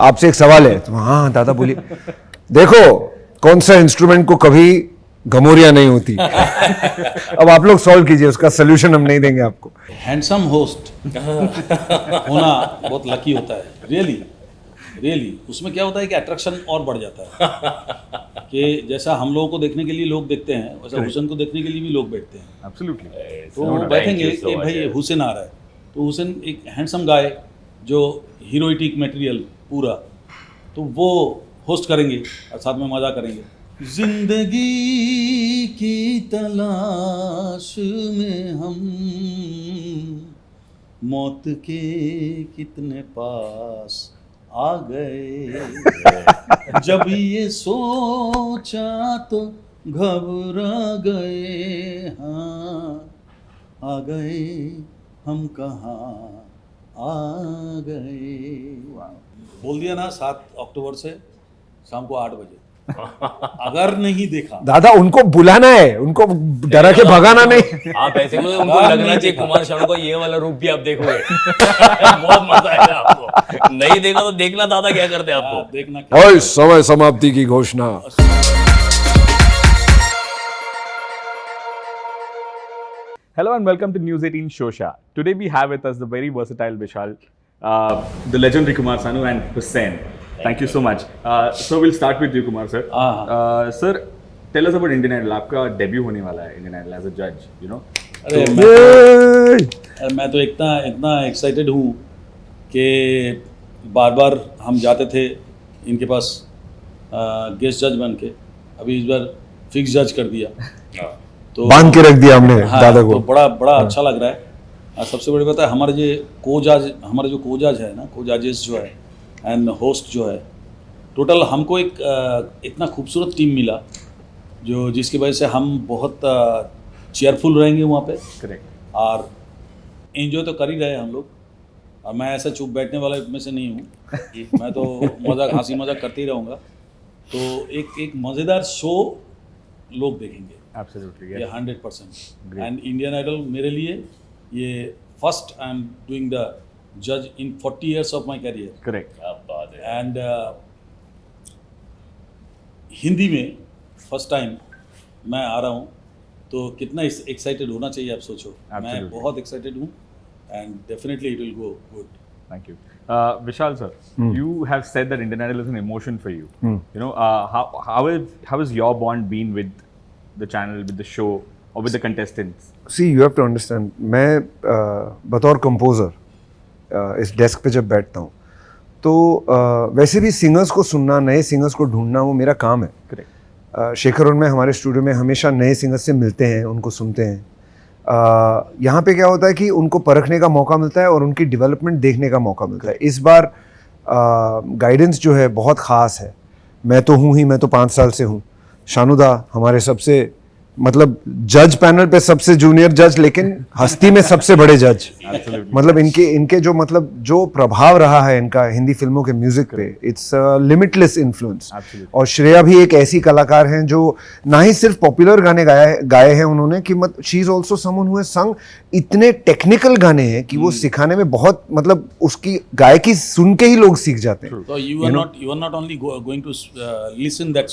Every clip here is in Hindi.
आपसे एक सवाल है। तो हाँ दादा बोलिए। देखो कौन सा इंस्ट्रूमेंट को कभी घमोरिया नहीं होती। अब आप लोग सॉल्व कीजिए, उसका सोल्यूशन हम नहीं देंगे आपको। हैंडसम होस्ट होना बहुत लकी होता है, रियली। उसमें क्या होता है कि अट्रैक्शन और बढ़ जाता है कि जैसा हम लोगों को देखने के लिए लोग देखते हैं, वैसा हुसैन को देखने के लिए भी लोग बैठते हैं। एब्सोल्युटली। तो वो बैठेंगे कि भाई हुसैन आ रहा है, तो हुसैन एक हैंडसम गाय जो हीरोइटिक मटेरियल पूरा, तो वो होस्ट करेंगे और साथ में मजा करेंगे। जिंदगी की तलाश में हम मौत के कितने पास आ गए, जब ये सोचा तो घबरा गए, हाँ आ गए हम कहाँ आ गए। बोल दिया ना 7 अक्टूबर से शाम को 8 बजे। अगर नहीं देखा दादा उनको बुलाना है, उनको डरा के भगाना नहीं। आप ऐसे बोलो, उनको लगना चाहिए कुमार शानू का ये वाला रूप भी आप देखोगे। बहुत मजा आएगा आपको। नहीं देखा तो देखना दादा क्या करते हैं आपको। देखना ओए समय समाप्ति की घोषणा। Hello and welcome to News 18 Showsha. Today we have with us the very versatile Vishal, the legendary Kumar Sanu and Hussain. Thank you so much. So we'll start with you, Kumar sir. Sir, tell us about Indian Idol. आपका डेब्यू होने वाला है Indian Idol as a judge, you know. अरे मैं तो इतना एक्साइटेड हूँ कि बार हम जाते थे इनके पास गेस्ट जज बन के, अभी इस बार फिक्स जज कर दिया, तो बांध के रख दिया हमने। हाँ, दादा को तो बड़ा अच्छा लग रहा है। सबसे बड़ी बात है हमारे जो को जज है ना, को जजेस जो है एंड होस्ट जो है, टोटल हमको एक इतना खूबसूरत टीम मिला जिसकी वजह से हम बहुत चेयरफुल रहेंगे वहाँ पे। Correct. और एंजॉय तो कर ही रहे हम लोग, और मैं ऐसा चुप बैठने वाला में से नहीं हूँ। मैं तो हंसी मजाक करते ही रहूँगा। तो एक मज़ेदार शो लोग देखेंगे। Absolutely. ये Yes. 100%। एंड इंडियन आइडल मेरे लिए ये first I am doing the जज इन 40 years of my career. Correct. क्या बात है। एंड हिंदी में फर्स्ट टाइम मैं आ रहा हूँ, तो कितना एक्साइटेड होना चाहिए आप सोचो। मैं बहुत एक्साइटेड हूँ and definitely it will go good. Thank you. Vishal sir, you have said that Indian Idol is an emotion for you. You know, how has your bond been with the channel, with the show, or with the contestants? See, you have to understand, मैं बतौर कंपोजर इस डेस्क पे जब बैठता हूँ तो वैसे भी सिंगर्स को सुनना, नए सिंगर्स को ढूंढना वो मेरा काम है। Correct. शेखर और मैं हमारे स्टूडियो में हमेशा नए सिंगर्स से मिलते हैं, उनको सुनते हैं। यहाँ पे क्या होता है कि उनको परखने का मौका मिलता है और उनकी डेवलपमेंट देखने का मौका मिलता है। इस बार गाइडेंस जो है बहुत ख़ास है। मैं तो 5 साल से हूँ। शानुदा हमारे सबसे मतलब जज पैनल पे सबसे जूनियर जज, लेकिन हस्ती में सबसे बड़े जज। मतलब इनके जो प्रभाव रहा है इनका हिंदी फिल्मों के म्यूजिक पे, इट्स लिमिटलेस इन्फ्लुएंस। और श्रेया भी एक ऐसी कलाकार हैं जो ना ही सिर्फ पॉपुलर गाने गाए हैं उन्होंने, कि she is also someone who has संग इतने टेक्निकल गाने हैं कि वो सिखाने में बहुत उसकी गायकी सुन के ही लोग सीख जाते हैं। तो you are not only going to listen that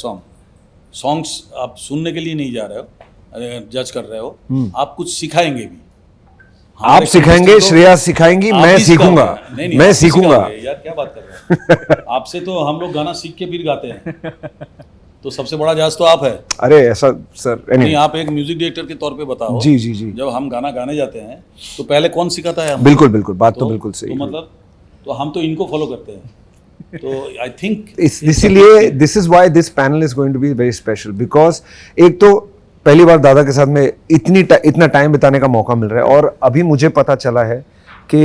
songs आप सुनने के लिए नहीं जा रहे हो, जज कर रहे हो, आप कुछ सिखाएंगे भी। आप सिखाएंगे, श्रेया सिखाएंगी, मैं सीखूंगा। मैं सीखूंगा यार, क्या बात कर रहे हैं। आपसे तो हम लोग गाना सीख के फिर गाते हैं, तो सबसे बड़ा जज तो आप है। अरे ऐसा सर नहीं, आप एक म्यूजिक डायरेक्टर के तौर पे बताओ। जी। जब हम गाना गाने जाते हैं तो पहले कौन सिखाता है? बिल्कुल बात तो बिल्कुल सही। तो हम तो इनको फॉलो करते हैं। तो आई थिंक इसीलिए this is why this panel is going to be very special, because एक तो पहली बार दादा के साथ में इतना टाइम बिताने का मौका मिल रहा है, और अभी मुझे पता चला है कि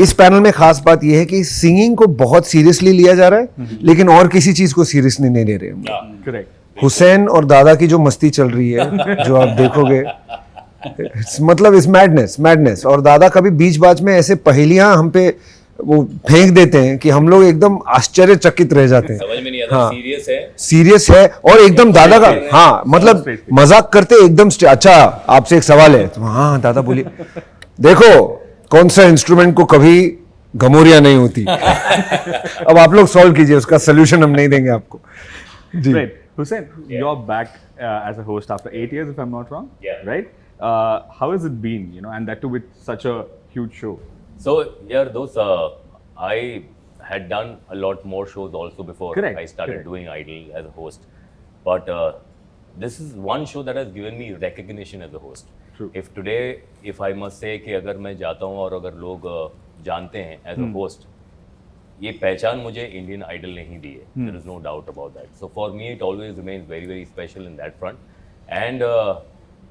इस पैनल में खास बात यह है कि सिंगिंग को बहुत सीरियसली लिया जा रहा है, लेकिन और किसी चीज को सीरियसली नहीं ले रहे हम। Correct. हुसैन और दादा की जो मस्ती चल रही है, जो आप देखोगे, मतलब इस मैडनेस। और दादा कभी बीच बाज में ऐसे पहेलियां हम पे वो फेंक देते हैं कि हम लोग एकदम आश्चर्यचकित रह जाते हैं। समझ में नहीं आता। हाँ, सीरियस है और एकदम दादा का, हाँ मतलब मजाक करते एकदम। अच्छा, आपसे एक सवाल है। तो हाँ दादा बोलिए। देखो कौन सा इंस्ट्रूमेंट को कभी गमोरिया नहीं होती। अब आप लोग सॉल्व कीजिए, उसका सोल्यूशन हम नहीं देंगे आपको जी। Right. Hussain, you're back as a host after 8 years, if I'm not wrong. Yeah. Right? How has it been, you know, and that too with such a huge show? So yeah, those I had done a lot more shows also before Correct, I started correct. doing Idol as a host, but this is one show that has given me recognition as a host. True. If today, if I must say कि अगर मैं जाता हूँ और अगर लोग जानते हैं as a host, ये पहचान मुझे इंडियन आइडल ने ही दी है. There is no doubt about that. So for me, it always remains very very special in that front. And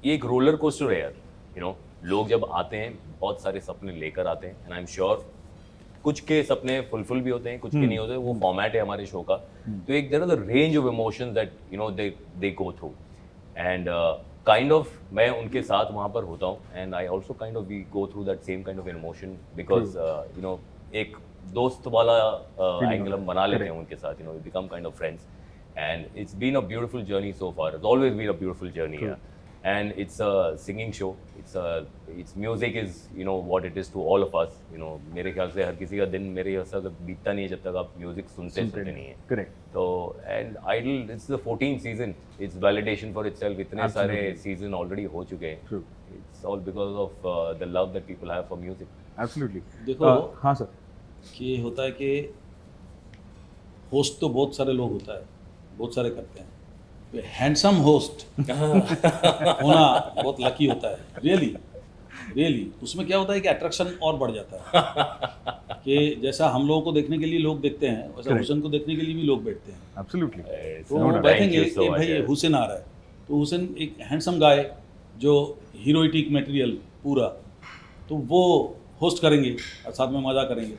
ये एक रोलर कोस्टर है यार. You know, लोग जब आते हैं बहुत सारे सपने लेकर आते हैं, and I'm sure कुछ के सपने फुलफिल भी होते हैं, कुछ के नहीं होते. वो फॉर्मेट है हमारे शो का. तो एक there is a range of emotions that you know they go through, and kind of मैं उनके साथ वहाँ पर होता हूँ, and I also kind of we go through that same kind of emotion, because you know एक दोस्त वाला एंगल हम बना लेते हैं उनके साथ. You know we become kind of friends, and it's been a beautiful journey so far. It's always been a beautiful journey. And it's a singing show. It's music is you know what it is to all of us. You know मेरे ख्याल से हर किसी का दिन मेरे हिसाब से बीतता नहीं है जब तक आप म्यूजिक सुनते नहीं है. Correct. तो and Idol, it's the 14th season. It's validation for itself. इतने सारे season already हो चुके हैं. True. It's all because of the love that people have for music. Absolutely. देखो हाँ सर. कि होता है कि होस्ट तो बहुत सारे लोग होता है, बहुत सारे करते हैं. हैंडसम होस्ट होना बहुत लकी होता है. रियली उसमें क्या होता है कि अट्रैक्शन और बढ़ जाता है कि जैसा हम लोगों को देखने के लिए लोग देखते हैं, वैसा हुसैन को देखने के लिए भी लोग बैठते हैं. Absolutely. तो वो बैठेंगे कि भाई हुसैन आ रहा है, तो हुसैन एक हैंडसम गाय जो हीरोइटिक मटेरियल पूरा, तो वो होस्ट करेंगे और साथ में मजा करेंगे.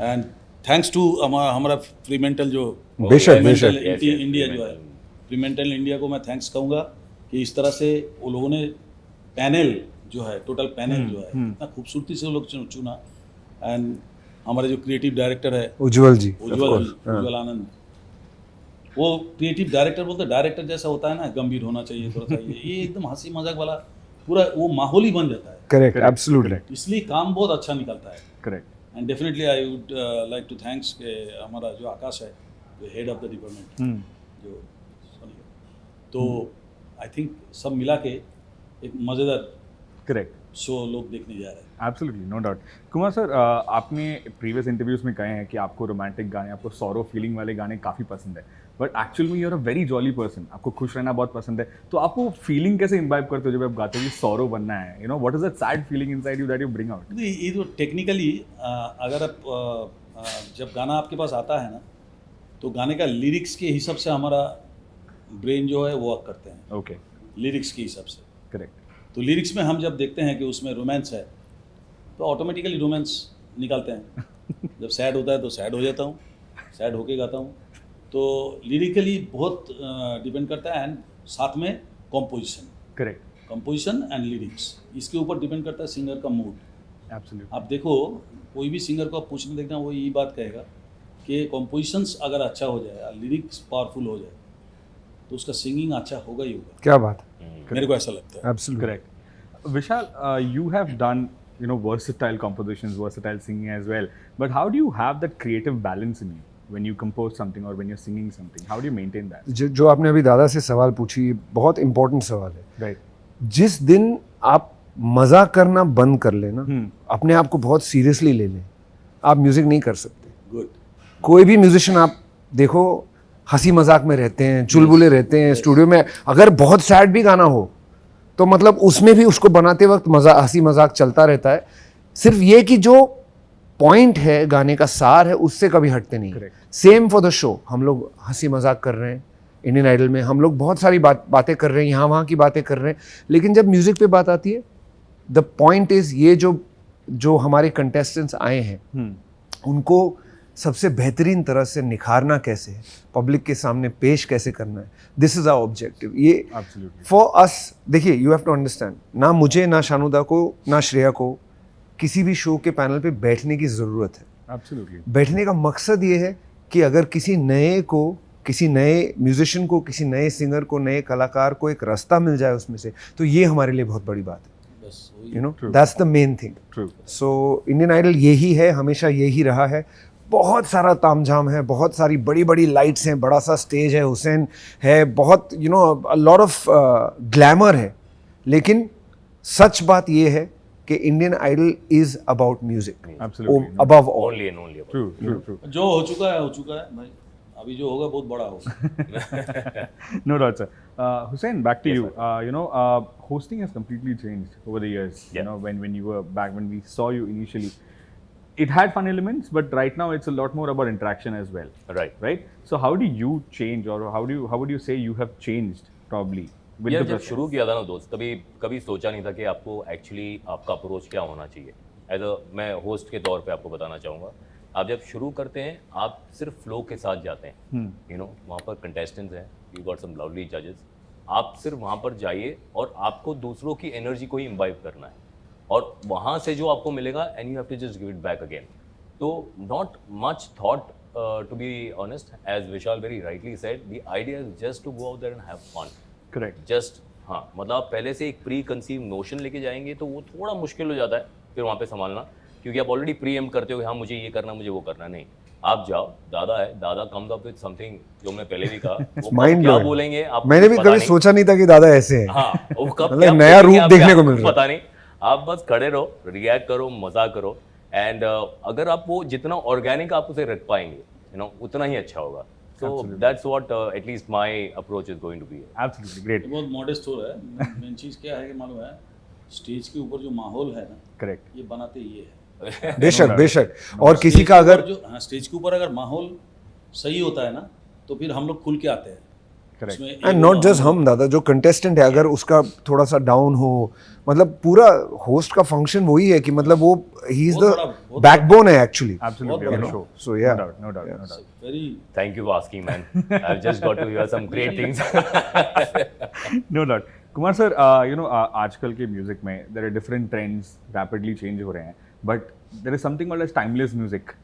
एंड थैंक्स टू हमारा फ्रीमेंटल जो बेशक इंडिया जो है, फ्रीमेंटल इंडिया को मैं थैंक्स कहूँगा कि इस तरह से वो लोगों ने पैनल जो है, टोटल पैनल जो है इतना खूबसूरती से वो लोग चुना. एंड हमारे जो क्रिएटिव डायरेक्टर है उज्जवल आनंद, वो क्रिएटिव डायरेक्टर बोलते हैं, डायरेक्टर जैसा होता है ना, गंभीर होना चाहिए थोड़ा सा, ये एकदम हंसी मजाक वाला पूरा वो माहौल ही बन जाता है. Correct, absolutely. इसलिए काम बहुत अच्छा निकलता है. Correct. And definitely I would like to thanks हमारा जो आकाश है, जो हेड ऑफ द डिपार्टमेंट, जो तो आई थिंक सब मिला के एक मज़ेदार Correct. शो लोग देखने जा रहे हैं. Absolutely, no doubt. Kumar sir, आपने प्रीवियस इंटरव्यूज में कहे हैं कि आपको रोमांटिक गाने, आपको सॉरो फीलिंग वाले गाने काफ़ी पसंद है, बट एक्चुअल में you are a very jolly person. आपको खुश रहना बहुत पसंद है, तो आप वो फीलिंग कैसे इम्बाइब करते हो जब आप गाते हो कि सॉरो बनना है? You know what is that sad feeling inside you that you bring out? ये तो टेक्निकली अगर आप जब गाना आपके पास आता है ना, तो गाने का लिरिक्स के हिसाब से हमारा ब्रेन जो है वो वर्क करते हैं. ओके. लिरिक्स के हिसाब से. करेक्ट. तो लिरिक्स में हम जब देखते हैं कि उसमें रोमांस है, तो ऑटोमेटिकली रोमांस निकालते हैं. जब सैड होता है तो सैड हो जाता हूँ, सैड होके गाता हूँ. तो लिरिकली बहुत डिपेंड करता है, एंड साथ में composition. Correct. Composition and lyrics, इसके ऊपर डिपेंड करता है सिंगर का मूड. एब्सोल्युटली. आप देखो कोई भी सिंगर को आप पूछने देखना, वो यही बात कहेगा कि कंपोजिशंस अगर अच्छा हो जाए, लिरिक्स पावरफुल हो जाए, तो उसका सिंगिंग अच्छा होगा ही होगा. क्या बात है, मेरे को ऐसा लगता है. Absolutely. Correct. Vishal, you have done, you know, versatile compositions, versatile singing as well. But how do you have that creative balance in you when you compose something or when you're singing something? How do you maintain that? जो आपने अभी दादा से सवाल पूछी, बहुत इंपॉर्टेंट सवाल है. Right. जिस दिन आप मजाक करना बंद कर लेना, अपने आप को बहुत सीरियसली ले लें, आप म्यूजिक नहीं कर सकते. गुड. कोई भी म्यूजिशियन आप देखो हंसी मजाक में रहते हैं, चुलबुले रहते हैं. स्टूडियो में अगर बहुत सैड भी गाना हो तो मतलब उसमें भी उसको बनाते वक्त हंसी मजाक चलता रहता है. सिर्फ ये कि जो पॉइंट है गाने का, सार है, उससे कभी हटते नहीं. Same for the show. हम लोग हंसी मजाक कर रहे हैं इंडियन आइडल में, हम लोग बहुत सारी बातें कर रहे हैं, यहाँ वहाँ की बातें कर रहे हैं, लेकिन जब म्यूजिक पे बात आती है, द पॉइंट इज ये जो हमारे कंटेस्टेंट्स आए हैं उनको सबसे बेहतरीन तरह से निखारना कैसे है, पब्लिक के सामने पेश कैसे करना है. This is our objective. ये फॉर अस, देखिए यू हैव टू अंडरस्टैंड, ना मुझे, ना शानुदा को, ना श्रेया को किसी भी शो के पैनल पे बैठने की ज़रूरत है. Absolutely. बैठने का मकसद ये है कि अगर किसी नए को, किसी नए म्यूजिशियन को, किसी नए सिंगर को, नए कलाकार को एक रास्ता मिल जाए उसमें से, तो ये हमारे लिए बहुत बड़ी बात है. बस वही you know that's the main thing. True. So Indian Idol यही है, हमेशा यही रहा है. बहुत सारा तामझाम है, बहुत सारी बड़ी बड़ी लाइट्स हैं, बड़ा सा स्टेज है, हुसैन है, बहुत you know a lot of glamour है. लेकिन सच बात ये है कि Indian Idol is about music Absolutely. Above all. Only and only about True, true, true. जो हो चुका है भाई. अभी जो होगा बहुत बड़ा होगा. No doubt, sir. Hussain, back to you. Hosting has completely changed over the years. You Yeah. know, when you were back, when we saw you initially, it had fun elements, but right now it's a lot more about interaction as well. Right. Right. So how do you change, or how would you say you have changed probably with यार the जब process? शुरू किया था ना दोस्त, कभी सोचा नहीं था कि आपको एक्चुअली आपका अप्रोच क्या होना चाहिए. मैं होस्ट के तौर पे आपको बताना चाहूँगा, आप जब शुरू करते हैं आप सिर्फ फ्लो के साथ जाते हैं. यू नो वहाँ पर कंटेस्टेंट्स हैं, यू गॉट सम लवली जजेस. आप सिर्फ वहाँ पर जाइए और आपको दूसरों की एनर्जी को ही इम्बाइब करना है, और वहाँ से जो आपको मिलेगा and you have to just give it back again. तो not much thought to be honest, as Vishal very rightly said, the idea is just to go out there and have fun. Correct. Just हाँ, मतलब आप पहले से एक प्री कंसीव नोशन लेके जाएंगे तो वो थोड़ा मुश्किल हो जाता है फिर वहाँ पे संभालना, क्योंकि आप ऑलरेडी प्री एम करते हो कि हाँ मुझे ये करना, मुझे वो करना. नहीं, आप जाओ, दादा है, दादा कम्स अप विद समथिंग, जो मैं पहले भी कहा, वो कब Mind क्या blowing. बोलेंगे आप मैंने भी कभी सोचा नहीं था कि दादा ऐसे हैं. हाँ, वो कब मतलब क्या नया बोलेंगे, रूप आप देखने क्या- को मिल रहा है. पता नहीं. आप बस खड़े रहो, रिएक्ट करो, मजा करो, एंड अगर आप वो जितना ऑर्गेनिक आप उसे रख पाएंगे, यू नो, उतना ही अच्छा होगा. So that's what at least my approach is going to be. Absolutely great. ये बहुत मॉडेस्ट हो रहा है. मेन चीज़ क्या है कि मालूम है, स्टेज के ऊपर जो माहौल है ना, Correct. ये बनाते ये है. बेशक बेशक. और किसी स्टेज का के ऊपर अगर जो हाँ, स्टेज के ऊपर अगर माहौल सही होता है ना, तो फिर हम लोग खुल के आते हैं. Correct. उसमें एंड नॉट जस्ट हम दादा, जो कंटेस्टेंट है अगर उसका थोड़ा सा डाउन हो, मतलब पूरा होस्ट का फंक्शन वही है कि मतलब वो ही इज बहुत द बड़ा- बैकबोन है एक्चुअली. Absolutely. बहुत On the बड़ा. show. So, yeah. No doubt. No doubt. Very Thank you for asking, man. I've just got to hear some great things. No doubt. Kumar sir, आजकल के म्यूजिक में there are different trends rapidly change हो रहे हैं, but there is something called as timeless music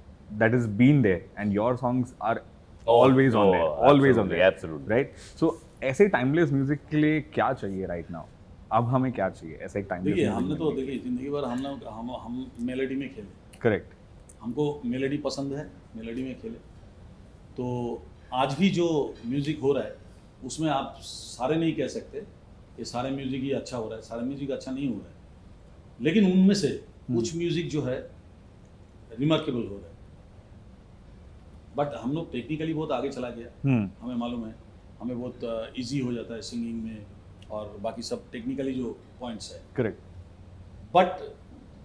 that has been there, and your songs are always on there, always on there. Absolutely. Right? So ऐसे timeless music के लिए क्या चाहिए right now? अब हमें क्या चाहिए ऐसे एक timeless देखिए, music हमने तो में? देखिए जिंदगी भर हम मेलोडी में खेले. Correct. हमको मेलोडी पसंद है, मेलोडी में खेले. तो आज भी जो म्यूज़िक हो रहा है उसमें आप सारे नहीं कह सकते कि सारे म्यूज़िक ही अच्छा हो रहा है, सारे म्यूज़िक अच्छा नहीं हो रहा है, लेकिन उनमें से कुछ म्यूज़िक जो है रिमार्केबल हो रहा है. बट हम लोग टेक्निकली बहुत आगे चला गया. हमें मालूम है, हमें बहुत इजी हो जाता है सिंगिंग में और बाकी सब टेक्निकली जो पॉइंट्स है. Correct. But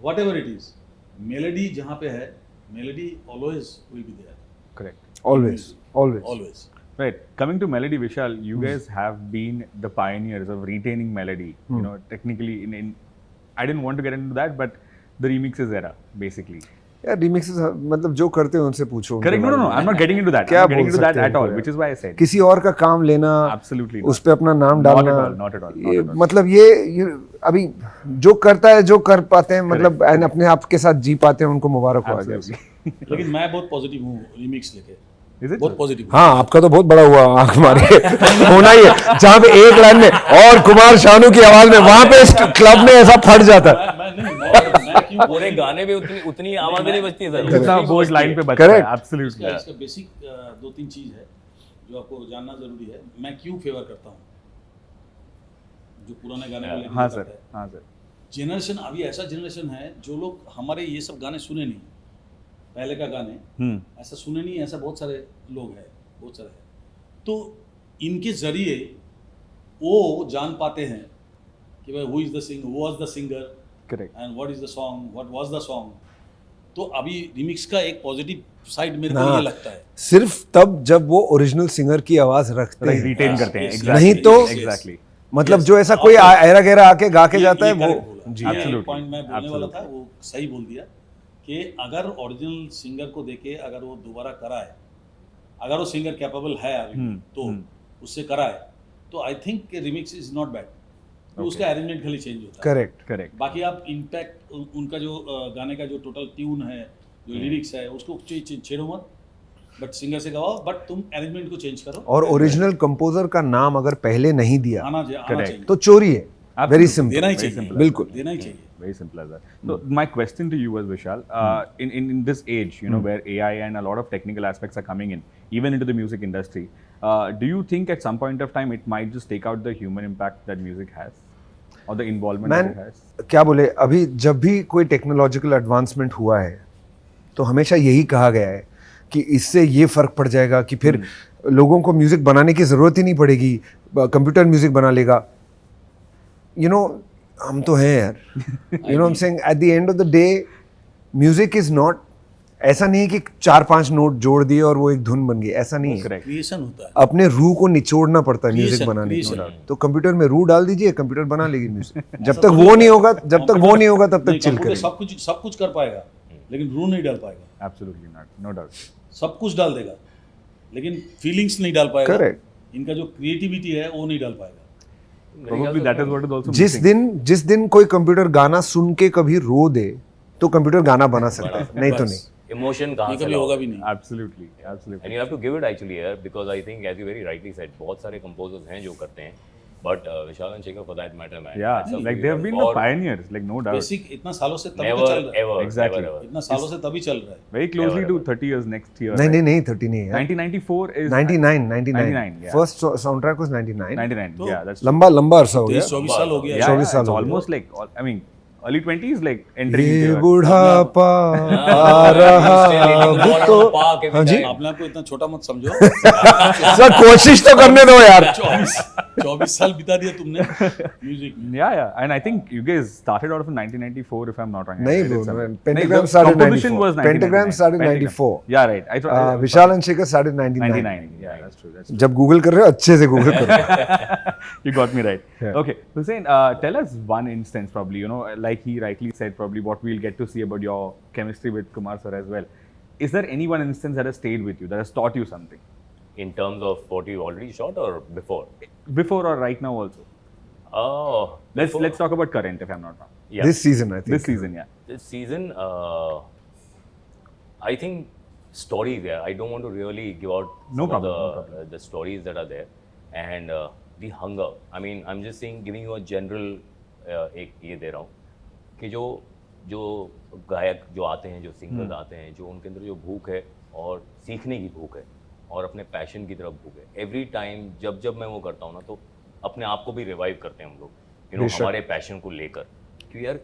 whatever it is, melody जहाँ पे है, melody always will be there. Correct. Always. Right. Coming to melody, Vishal, you guys have been the pioneers of retaining melody. You know, technically, in I didn't want to get into that, but the remixes era, basically. यार रिमिक्सेस मतलब जो करते हैं उनसे पूछो. उनके Correct. No, बारे no, में. I'm not getting into that. क्या I'm not getting बोल into that सकते हैं at all, उनको which is why I said. किसी और का काम लेना, Absolutely उस not. पे अपना नाम Not डालना, at all, not at all, not ये at all. मतलब ये अभी जो करता है, जो कर पाते हैं, मतलब and अपने आप के साथ जी पाते हैं, उनको मुबारक हो. Absolutely. लेकिन मैं बहुत पॉजिटिव हूँ रिमिक्स लेके. Is it? बहुत पॉजिटिव. हाँ, आपका तो बहुत बड़ा हुआ आंख मारे होना ही है. जहाँ पे एक लाइन में और कुमार शानू की आवाज में, वहां पे क्लब में ऐसा फट जाता है. मैं क्यों पूरे गाने में उतनी आवाजें नहीं बजती सर. जितना बोझ लाइन पे बचता है. Correct. Absolutely. इसका बेसिक 2-3 चीज़ है जो आपको जानना जरूरी है. मैं क्यों फेवर करता हूँ जो पुराने गाने को लेके हाँ करता सर. है. हाँ सर. जनरेशन अभी ऐसा जनरेशन है जो लोग हमारे ये सब गाने सुने नहीं, पहले का गाने ऐसा सुने नहीं. ऐसा बहुत सारे लोग हैं, बहुत सारे हैं. तो इनके जरिए वो जान पाते हैं कि भाई who is the singer, who was the singer Correct. And what is the song, what was the song. तो अभी रिमिक्स का एक पॉजिटिव साइड मेरे को ये लगता है. सिर्फ तब जब वो ओरिजिनल सिंगर की आवाज रखते Like हैं. retain Yes, करते हैं. yes, Exactly. नहीं तो Exactly. मतलब जो ऐसा कोई ऐरा गैरा आके गा के जाता है वो. जी, Absolutely. पॉइंट मैं बोलने वाला था, Absolutely. वो सही बोल दिया कि अगर ओरिजिनल सिंगर को देके अगर वो दोबारा कराए, अगर वो सिंगर कैपेबल है अभी तो उससे कराए, तो I think remix is not bad. तो उसका अरेंजमेंट खाली चेंज होता है. करेक्ट. Correct. बाकी आप इम्पैक्ट उनका जो गाने का जो टोटल ट्यून है, जो लिरिक्स है, उसको छेड़ो मत, बट सिंगर से गवाओ, बट तुम अरेंजमेंट को चेंज करो. और ओरिजिनल कंपोजर का नाम अगर पहले नहीं दिया आना चाहिए तो चोरी है. वेरी देना ही सिंपल, चाहिए, बिल्कुल देना ही चाहिए. Very simple as that. So my question to you was, Vishal, in this age, you know, where AI and a lot of technical aspects are coming in, even into the music industry, do you think at some point of time it might just take out the human impact that music has, or the involvement man that it has? क्या बोले, अभी जब भी कोई टेक्नोलॉजिकल एडवांसमेंट हुआ है तो हमेशा यही कहा गया है कि इससे ये फ़र्क पड़ जाएगा कि फिर लोगों को म्यूज़िक बनाने की ज़रूरत ही नहीं पड़ेगी, कंप्यूटर म्यूज़िक बना लेगा. यू नो हम तो हैं यार, you know I am saying at the end of the day music is not, ऐसा नहीं है कि 4-5 नोट जोड़ दिए और वो एक धुन बन गई, ऐसा नहीं है. Correct. क्रिएशन होता है. अपने रूह को निचोड़ना पड़ता है म्यूजिक Creation, बनाने के creation. लिए. तो कंप्यूटर में रूह डाल दीजिए, कंप्यूटर बना लेगी म्यूजिक. जब तक वो नहीं होगा, तब तक नहीं, चिल कंप्यूटर करेंगे. सब कुछ कर पाएगा, लेकिन रूह नहीं डाल पाएगा. Absolutely not, no doubt. सब कुछ डाल देगा, लेकिन फीलिंग्स नहीं डाल पाएगा. Correct. इनका जो क्रिएटिविटी है वो नहीं डाल पाएगा. Probably that is what is also जिस missing. दिन कोई कंप्यूटर गाना सुन के कभी रो दे तो कंप्यूटर गाना बना सकता है, नहीं तो बस. नहीं. इमोशन कहाँ ये से कभी लाओ? होगा भी नहीं. Absolutely, absolutely. And you have to give it actually here because I think as you very rightly said, बहुत सारे composers हैं जो करते हैं, but Vishal and Shekhar for that matter, man. Yeah, it's a like they have been the और pioneers, like no doubt. Basic इतना सालों से तभी never तो चल रहा है. ever, Exactly. never ever. इतना सालों से तभी चल रहा है. Very closely Ever, to ever. 30 years next year. नहीं right? नहीं 30 नहीं है. 1994 is 99. yeah. First sound track was 99. 99. तो Yeah, that's लंबा अरसा हो गया. 24 साल हो गया. yeah, 24 yeah, साल it's हो गए. almost like I mean early 20s like entering ये into your- बुढ़ापा आ रहा वो तो. हाँ जी. अपने आप को इतना छोटा मत समझो. सर कोशिश तो करने दो यार. 24 साल बिता दिया तुमने म्यूजिक में. Yeah, and I think you guys started out of 1994 if I'm not wrong. नहीं I read bro, somewhere. Pentagram the started composition 94. was Pentagram 1999. started Pentagram. 94. Yeah, right. I thought Vishal and Shekhar started 99. 99. Yeah, that's true. जब गूगल कर रहे हो अच्छे से गूगल करो. You got me right. Yeah. Okay, Hussain, tell us one instance, probably, you know, like he rightly said, probably what we'll get to see about your chemistry with Kumar sir as well. Is there any one instance that has stayed with you, that has taught you something? In terms of what you already shot or before? Before or right now also? Oh, Let's talk about current, if I'm not wrong. yeah. This season I think. This season, yeah. This season, I think stories there. I don't want to really give out No some of problem, no problem. the stories that are there, and the hunger. I mean, I'm just saying, giving you a general एक ये दे रहा हूँ कि जो गायक जो आते हैं, जो सिंगर्स आते हैं, जो उनके अंदर जो भूख है और सीखने की भूख है और अपने पैशन की तरफ भूख है. एवरी टाइम जब मैं वो करता हूँ ना, तो अपने आप को भी रिवाइव करते हैं हम लोग, यू नो, बेशक. हमारे पैशन को लेकर. कि यार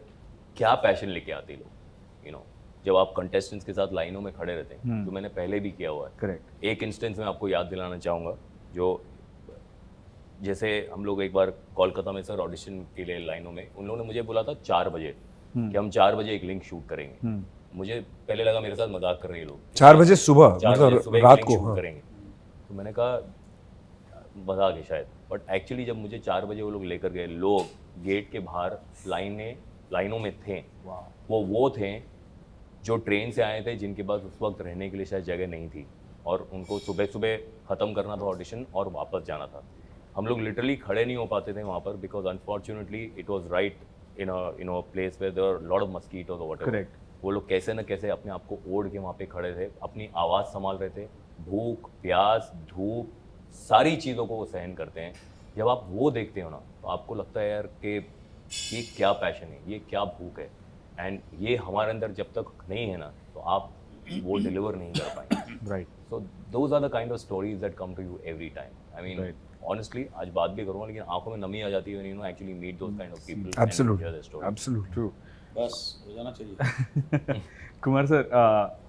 क्या पैशन लेके आते हैं लोग, यू नो, जब आप कंटेस्टेंट्स के साथ लाइनों में खड़े रहते हैं, जो मैंने पहले भी किया हुआ है. Correct. एक इंस्टेंस में आपको याद दिलाना चाहूँगा, जो जैसे हम लोग एक बार कोलकाता में सर ऑडिशन के लिए लाइनों में, उन लोगों ने मुझे बोला था 4 बजे कि हम 4 बजे एक लिंक शूट करेंगे. मुझे पहले लगा मेरे साथ मजाक कर रहे हैं लोग. 4 बजे सुबह 4 बजे मतलब सुबह एक रात लिंक को. शूट हाँ. करेंगे. तो मैंने कहा मजाक है शायद, बट एक्चुअली जब मुझे 4 बजे वो लोग लेकर गए, लोग गेट के बाहर लाइनों में थे. वो थे जो ट्रेन से आए थे, जिनके पास उस वक्त रहने के लिए शायद जगह नहीं थी, और उनको सुबह सुबह ख़त्म करना था ऑडिशन और वापस जाना था. हम लोग लिटरली खड़े नहीं हो पाते थे वहाँ पर, because unfortunately it was right in a place where there are lot of mosquitoes और व्हाटएवर. Correct. वो लोग कैसे न कैसे अपने आप को ओढ़ के वहाँ पे खड़े थे, अपनी आवाज़ संभाल रहे थे. भूख, प्यास, धूप, सारी चीज़ों को वो सहन करते हैं. जब आप वो देखते हो ना, तो आपको लगता है यार कि ये क्या पैशन है, ये क्या भूख है, एंड ये हमारे अंदर जब तक नहीं है ना, तो आप वो डिलीवर नहीं कर पाएंगे. Right. So those are the kind of stories that come to you every time. I mean, Right. honestly, आज बात भी करूँगा, लेकिन आंखों में नमी आ जाती है when you know actually meet those kind of people and Absolutely. hear their stories. Absolutely. True. बस हो जाना चाहिए. Kumar sir,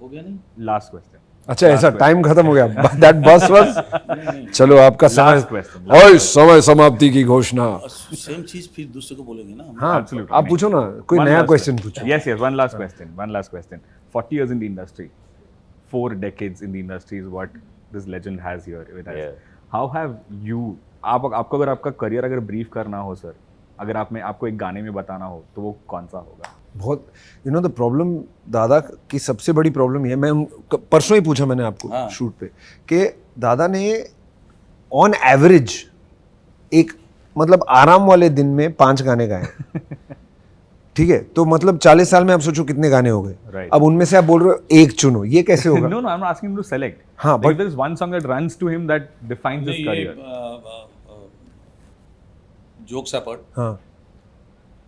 हो गया नहीं. last question. अच्छा ऐसा टाइम खत्म हो गया. दैट बस वाज. चलो आपका Last समय. question. ओए समय समाप्ति की घोषणा. सेम चीज फिर दूसरे को बोलेंगे ना. हाँ Absolutely. आप पूछो ना, कोई One नया last क्वेश्चन पूछो. Yes, one last question. 40 years in the industry, 4 decades in the industry is what this legend has here with us. Yeah. How have you, आपको अगर आपका करियर अगर ब्रीफ करना हो सर, अगर आपको एक गाने में बताना हो, तो वो कौन सा होगा? बहुत यू नो द प्रॉब्लम, दादा की सबसे बड़ी प्रॉब्लम ये, मैं परसों ही पूछा मैंने आपको हाँ. शूट पे कि दादा ने ऑन एवरेज एक मतलब आराम वाले दिन में 5 गाने गाए. ठीक है, तो मतलब 40 साल में आप सोचो कितने गाने हो गए. Right. अब उनमें से आप बोल रहे हो एक चुनो, ये कैसे होगा? No, I'm not asking him to select. हाँ, Like, but- there is one song that runs to him that defines his नहीं, ये career. जोक्स अपार्ट, हाँ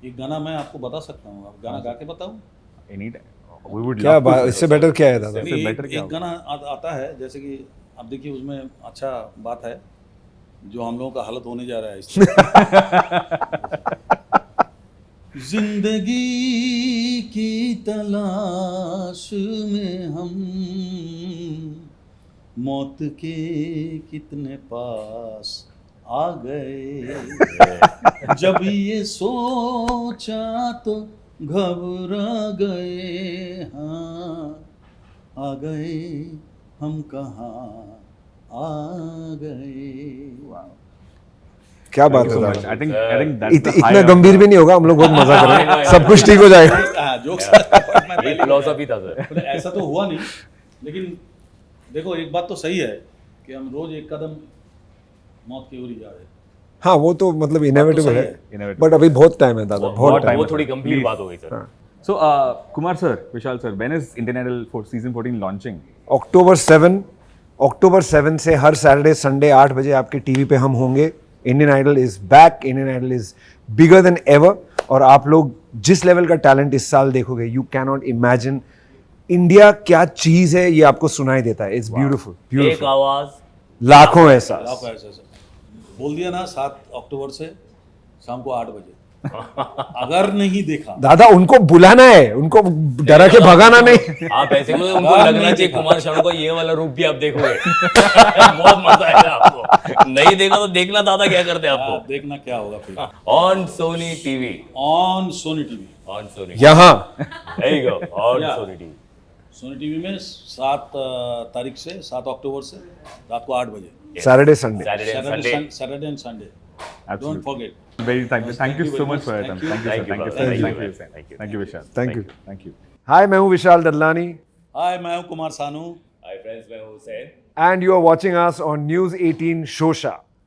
एक गाना मैं आपको बता सकता हूँ, आप गाना गा के बताऊँ? Any time. We would क्या love to, बात, sir. इससे बेटर क्या है दादा? इससे better क्या एक होगा? गाना आता है, जैसे कि आप देखिए उसमें अच्छा बात है जो हम लोगों का हालत होने जा रहा है इस जिंदगी की तलाश में हम मौत के कितने पास आ गए, जब ये सोचा तो घबरा गए, हाँ आ गए हम कहाँ आ गए। क्या बात Thank है you so much. दादा? I think that's the इतना high गंभीर भी नहीं होगा, हम लोग बहुत मजा करेंगे, सब कुछ ठीक हो जाएगा। हाँ, जोक्स ये फिलोसफी था सर। ऐसा तो हुआ नहीं, लेकिन देखो एक बात तो सही है कि हम रोज एक कदम मौत की ओर ही जा रहे हैं। हाँ वो तो मतलब इनएविटेबल सही है, है। Inevitable. बट अभी बहुत टाइम है दादा, बहुत वो टाइम वो है। थोड़ी गंभीर बात हो गई sir. So, Kumar sir, Vishal sir, when is Indian Idol for season 14 launching? अक्टूबर 7 से हर सैटरडे संडे 8 बजे आपके टीवी पे हम होंगे। Indian Idol is back, Indian Idol is bigger than ever, और आप लोग जिस लेवल का टैलेंट इस साल देखोगे, you can not imagine India क्या चीज है, ये आपको सुनाई देता है। इट्स ब्यूटीफुल, एक ब्यूटीफुल, आवाज लाखों एहसास। आपका ऐसा बोल दिया ना 7 अक्टूबर से शाम को 8 बजे। अगर नहीं देखा दादा उनको बुलाना है, उनको डरा के भगाना नहीं। आप ऐसे बोले उनको लगना चाहिए कुमार शानू का ये वाला रूप भी आप देखोगे। बहुत मजा आएगा आपको। नहीं देखा तो देखना दादा क्या करते हैं आपको। देखना क्या होगा फिर। On Sony TV, on Sony TV, on Sony, यहाँ there you go, on Yeah. Sony TV. Sony TV में 7 तारीख से 7 अक्टूबर से रात को 8 बजे, Saturday Sunday. Saturday and Sunday. Don't Absolutely. Forget. Very thank you so very much much. for your time. Thank you, sir. Thank you, sir. Thank you, Thank you, man. sir. Thank you. Thank you, Vishal. Thank you. Thank you. हाय, मैं हूँ विशाल ददलानी हाय, मैं हूँ कुमार सानू। हाय फ्रेंड्स, मैं हूं Hussain. and you are watching us on News 18 Showsha.